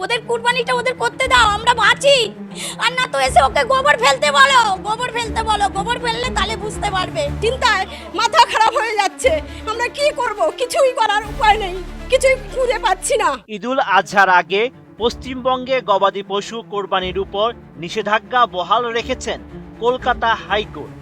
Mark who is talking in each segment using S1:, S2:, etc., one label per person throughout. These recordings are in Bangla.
S1: ওদের কুরবানিটা ওদের করতে দাও, আমরা বাঁচি। আর না তো এসে ওকে গোবর ফেলতে বলো, গোবর ফেলতে বলো, গোবর ফেললে তাহলে বুঝতে পারবে।
S2: চিন্তায় মাথা খারাপ হয়ে যাচ্ছে, আমরা কি করব, কিছুই করার উপায় নেই, কিছুই খুঁজে পাচ্ছি না।
S3: ঈদুল আজহার আগে পশ্চিমবঙ্গে গবাদি পশু কোরবানির উপর নিষেধাজ্ঞা বহাল রেখেছেন কলকাতা হাইকোর্ট।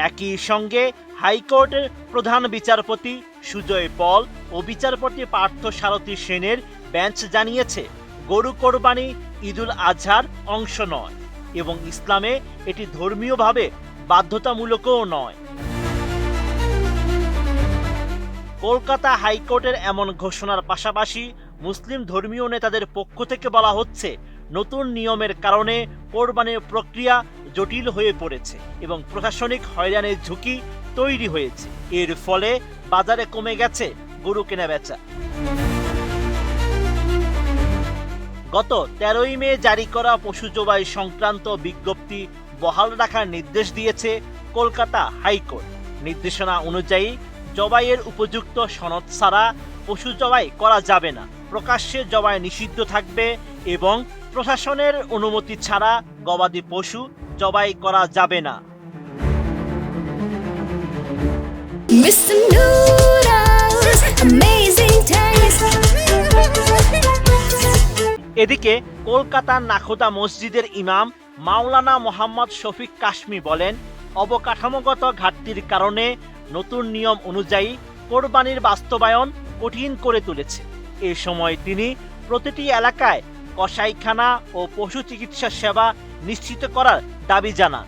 S3: একই সঙ্গে হাইকোর্টের প্রধান বিচারপতি সুজয় পল ও বিচারপতি পার্থ সারথী সেনের বেঞ্চ জানিয়েছে, গরু কোরবানি ঈদুল আজহার অংশ নয় এবং ইসলামে এটি ধর্মীয়ভাবে বাধ্যতামূলকও নয়। কলকাতা হাইকোর্টের এমন ঘোষণার পাশাপাশি মুসলিম ধর্মীয় নেতাদের পক্ষ থেকে বলা হচ্ছে, নতুন নিয়মের কারণে কোরবানির প্রক্রিয়া জটিল হয়ে পড়েছে এবং প্রশাসনিক হয়রানির ঝুঁকি তৈরি হয়েছে। এর ফলে বাজারে কমে গেছে গরু কেনাবেচা। গত 13ই মে জারি করা পশু জবাই সংক্রান্ত বিজ্ঞপ্তি বহাল রাখার নির্দেশ দিয়েছে কলকাতা হাইকোর্ট। নির্দেশনা অনুযায়ী জবাইয়ের উপযুক্ত সনদ ছাড়া পশু জবাই করা যাবে না, প্রকাশ্যে জবাই নিষিদ্ধ থাকবে এবং প্রশাসনের অনুমতি ছাড়া গবাদি পশু জবাই করা যাবে না। এদিকে কলকাতার নাখোদা মসজিদের ইমাম মাওলানা মোহাম্মদ শফিক কাশমি বলেন, অবকাঠামোগত ঘাটতির কারণে নতুন নিয়ম অনুযায়ী কোরবানির বাস্তবায়ন কঠিন করে তুলেছে। এ সময় তিনি প্রতিটি এলাকায় কসাইখানা ও পশু চিকিৎসা সেবা নিশ্চিত করার দাবি জানান।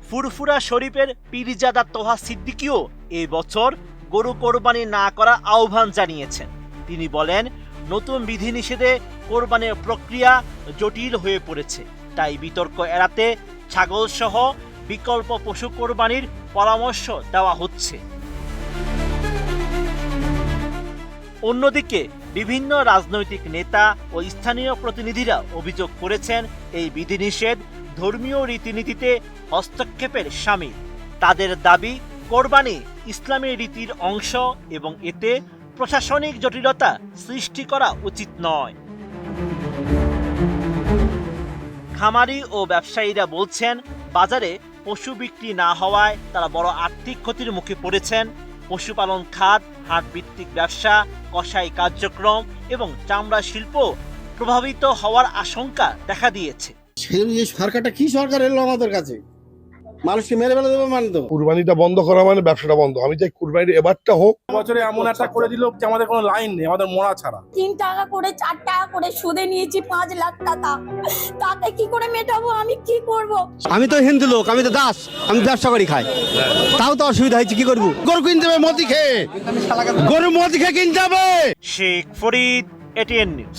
S3: ফুরফুরা শরীফের পীরজাদা তোহা সিদ্দিকীও এই বছর গরু কোরবানি না করার আহ্বান জানিয়েছেন। তিনি বলেন, নতুন বিধিনিষেধে কোরবানির প্রক্রিয়া জটিল হয়ে পড়েছে, তাই বিতর্ক এড়াতে ছাগল সহ বিকল্প পশু কোরবানির পরামর্শ দেওয়া হচ্ছে। অন্যদিকে বিভিন্ন রাজনৈতিক নেতা ও স্থানীয় প্রতিনিধিরা অভিযোগ করেছেন, এই বিধিনিষেধ ধর্মীয় রীতিনীতিতে হস্তক্ষেপের শামিল। তাদের দাবি, কোরবানি ইসলামী রীতির অংশ এবং এতে প্রশাসনিক জটিলতা সৃষ্টি করা উচিত নয়। খামারি ও ব্যবসায়ীরা বলছেন, বাজারে পশু বিক্রি না হওয়ায় তারা বড় আর্থিক ক্ষতির মুখে পড়েছেন। পশুপালন খাত, হাটভিত্তিক ব্যবসা, কসাই কার্যক্রম এবং চামড়া শিল্প প্রভাবিত হওয়ার আশঙ্কা দেখা দিয়েছে।
S4: সরকারটা কি সরকার এলো আমাদের কাছে, মানুষকে মেরে ফেলে দেবে মানে তো।
S5: কুরবানিটা বন্ধ করা মানে ব্যবসাটা বন্ধ। আমি চাই কুরবানিটা এবারটা হোক।
S6: বছরে এমন একটা করে দিল যে আমাদের কোনো লাইন নেই, আমাদের মরা ছাড়া।
S1: 3 টাকা করে 4 টাকা করে সুদে নিয়েছি 5 লাখ টাকা, তাতে কি করে মেটাবো, আমি কি করব?
S7: আমি তো হিন্দু লোক, আমি তো দাস, আমি ব্যবসা করি খাই, তাও তো অসুবিধা হয়েছে, কি করবো?
S4: গরু কিনতে হবে মতি খেয়ে, গরু মতি খেয়ে কিনতে হবে।
S3: Sheikh Farid, ATN news.